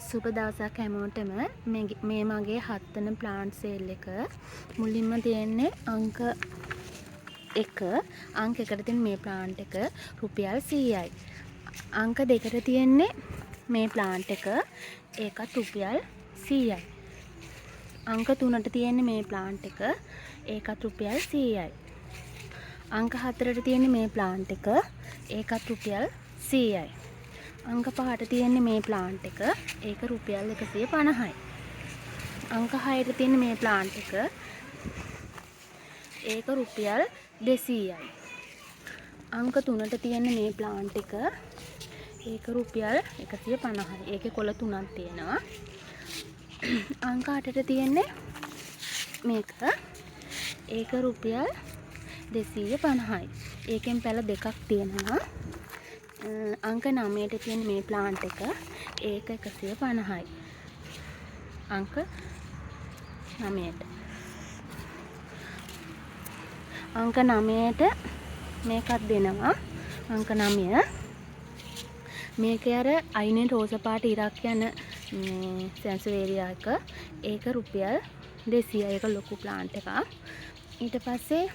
සුබ දවසක් හැමෝටම. මේ මගේ 7 වෙනි ප්ලාන්ට් සේල් එක. මුලින්ම තියෙන්නේ අංක 1. අංක 1ට තියෙන මේ ප්ලාන්ට් එක රුපියල් 100යි. අංක 2ට තියෙන්නේ මේ ප්ලාන්ට් එක. ඒකත් රුපියල් 100යි. අංක 3ට තියෙන්නේ මේ ප්ලාන්ට් එක. ඒකත් රුපියල් 100යි. අංක 4ට තියෙන්නේ මේ ප්ලාන්ට් එක. ඒකත් රුපියල් 100යි. අංක 5ට තියෙන්නේ මේ ප්ලාන්ට් එක. ඒක රුපියල් 150යි. අංක 6ට තියෙන්නේ මේ ප්ලාන්ට් එක. ඒක රුපියල් 200යි. අංක 3ට තියෙන්නේ මේ ප්ලාන්ට් එක. ඒක රුපියල් 150යි. ඒකේ කොළ 3ක් තියෙනවා. අංක 8ට තියෙන්නේ මේක. ඒක රුපියල් 250යි. ඒකෙන් පැල දෙකක් තියෙනවා. අංක 9ට තියෙන මේ ප්ලාන්ට් එක. ඒක 150යි. අංක 9ට. අංක 9ට මේකත් දෙනවා. අංක 9. මේක අර අයිනේ රෝස පාට ඉරක් යන සැන්සවේරියා එක. ඒක රුපියල් 200යි. ඒක ලොකු ප්ලාන්ට් එකක්. ඊට පස්සේ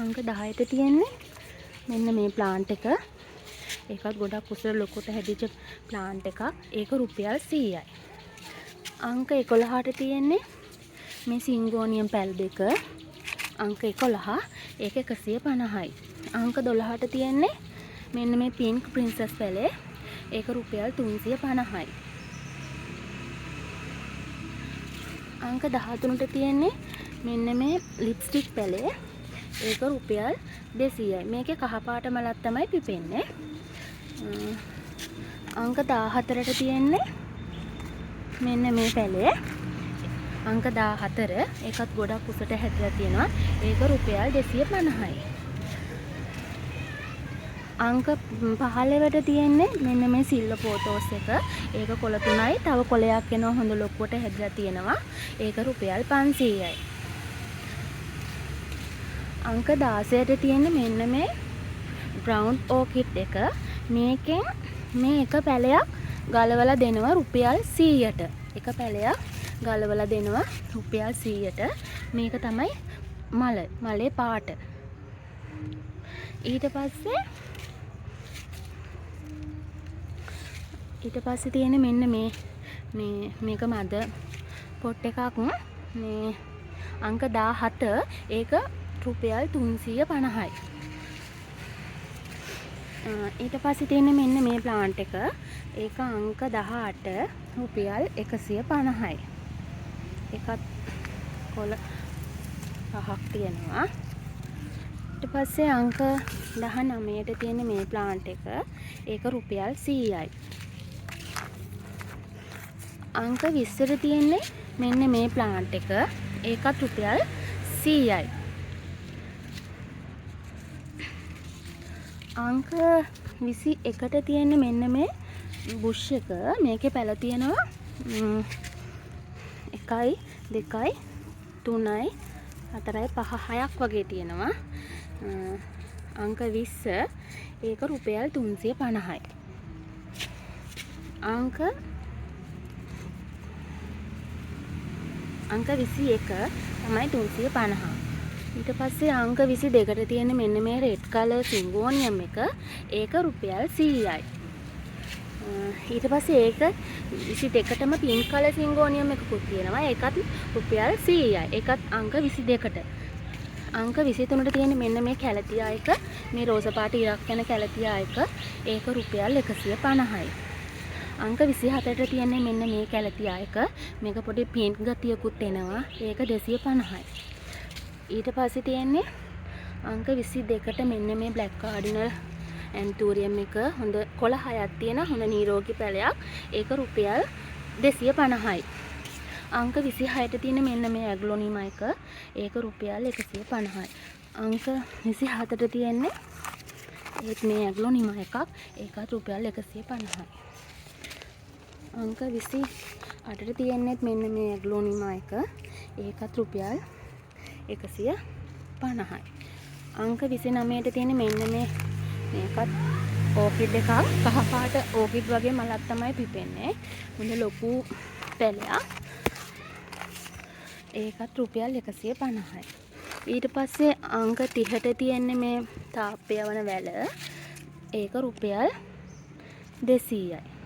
අංක 10ට තියෙන්නේ මෙන්න මේ ප්ලාන්ට් එක. ඒකත් ගොඩක් කුසල ලොකුට හැදිච්ච ප්ලාන්ට් එකක්. ඒක රුපියල් 100යි. අංක 11ට තියෙන්නේ මේ සිංගෝනියම් පැල් දෙක. අංක 11. ඒක 150යි. අංක 12ට තියෙන්නේ මෙන්න මේ පින්ක් ප්‍රින්සස් පැලේ. ඒක රුපියල් 350යි. අංක 13ට තියෙන්නේ මෙන්න මේ ලිප්ස්ටික් පැලේ. ඒක රුපියල් 200යි. මේකේ කහ පාට මලක් තමයි පිපෙන්නේ. අංක 14ට තියෙන්නේ මෙන්න මේ පැලේ. අංක 14. ඒකත් ගොඩක් උසට හැදලා තියෙනවා. ඒක රුපියල් 250යි. අංක 15ට තියෙන්නේ මෙන්න මේ සිල්වර් පෝතෝස් එක. ඒක කොළ 3යි. තව කොළයක් එනවා හොඳ ලොකුවට හැදලා තියෙනවා. ඒක රුපියල් 500යි. අංක 16ට තියෙන්නේ මෙන්න මේ බ්‍රවුන් ඕකිඩ් එක. මේකෙන් මේ එක පැලයක් ගලවලා දෙනවා රුපියල් 100ට. එක පැලයක් ගලවලා දෙනවා රුපියල් 100ට. මේක තමයි මලේ පාට. ඊට පස්සේ තියෙන මෙන්න මේක මද පොට් එකක්. මේ අංක 17. ඒක රුපියල් 350යි. ඊට පස්සේ තියෙන්නේ මෙන්න මේ ප්ලාන්ට් එක. ඒක අංක 18. රුපියල් 150යි. ඒකත් කොළ පහක් තියෙනවා. ඊට පස්සේ අංක 19ට තියෙන මේ ප්ලාන්ට් එක. ඒක රුපියල් 100යි. අංක 20ට තියෙන්නේ මෙන්න මේ ප්ලාන්ට් එක. ඒකත් රුපියල් 100යි. අංක 21ට තියෙන්නේ මෙන්න මේ බුෂ් එක. මේකේ පැල තියෙනවා 1යි 2යි 3යි 4යි 5 6ක් වගේ තියෙනවා. අංක 20. ඒක රුපියල් 350යි. අංක 21 තමයි 350. ඊට පස්සේ අංක 22ට තියෙන මෙන්න මේ රෙඩ් කලර් සිංගෝනියම් එක. ඒක රුපියල් 100යි. ඊට පස්සේ ඒක 22ටම පින්ක් කලර් සිංගෝනියම් එකකුත් තියෙනවා. ඒකත් රුපියල් 100යි. ඒකත් අංක 22ට. අංක 23ට තියෙන මෙන්න මේ කැලතියා එක. මේ රෝස පාට ඉරක් යන කැලතියා එක. ඒක රුපියල් 150යි. අංක 24ට තියෙන්නේ මෙන්න මේ කැලතියා එක. මේක පොඩි පින්ක් ගතියකුත් එනවා. ඒක 250යි. ඊට පස්සේ තියෙන්නේ අංක 22ට මෙන්න මේ බ්ලැක් කාඩිනල් ඇන්තූරියම් එක. හොඳ කොළ 6ක් තියෙන හොඳ නිරෝගී පැලයක්. ඒක රුපියල් 250යි. අංක 26ට තියෙන මෙන්න මේ ඇග්ලොනිමා එක. ඒක රුපියල් 150යි. අංක 27ට තියෙන්නේ ඒත් මේ ඇග්ලොනිමා එකක්. ඒකත් රුපියල් 150යි. අංක 28ට තියෙන්නේ මෙන්න මේ ඇග්ලොනිමා එක. ඒකත් රුපියල් 150යි. අංක 29ට තියෙන මෙන්න මේකත් ඕකිඩ් එකක් කහපාට ඕකිඩ් වගේ මලක් තමයි පිපෙන්නේ. හොඳ ලොකු පැලයක්. ඒකත් රුපියල් 150යි. ඊට පස්සේ අංක 30ට තියෙන්නේ මේ තාප්පය වන වැල. ඒක රුපියල් 200යි.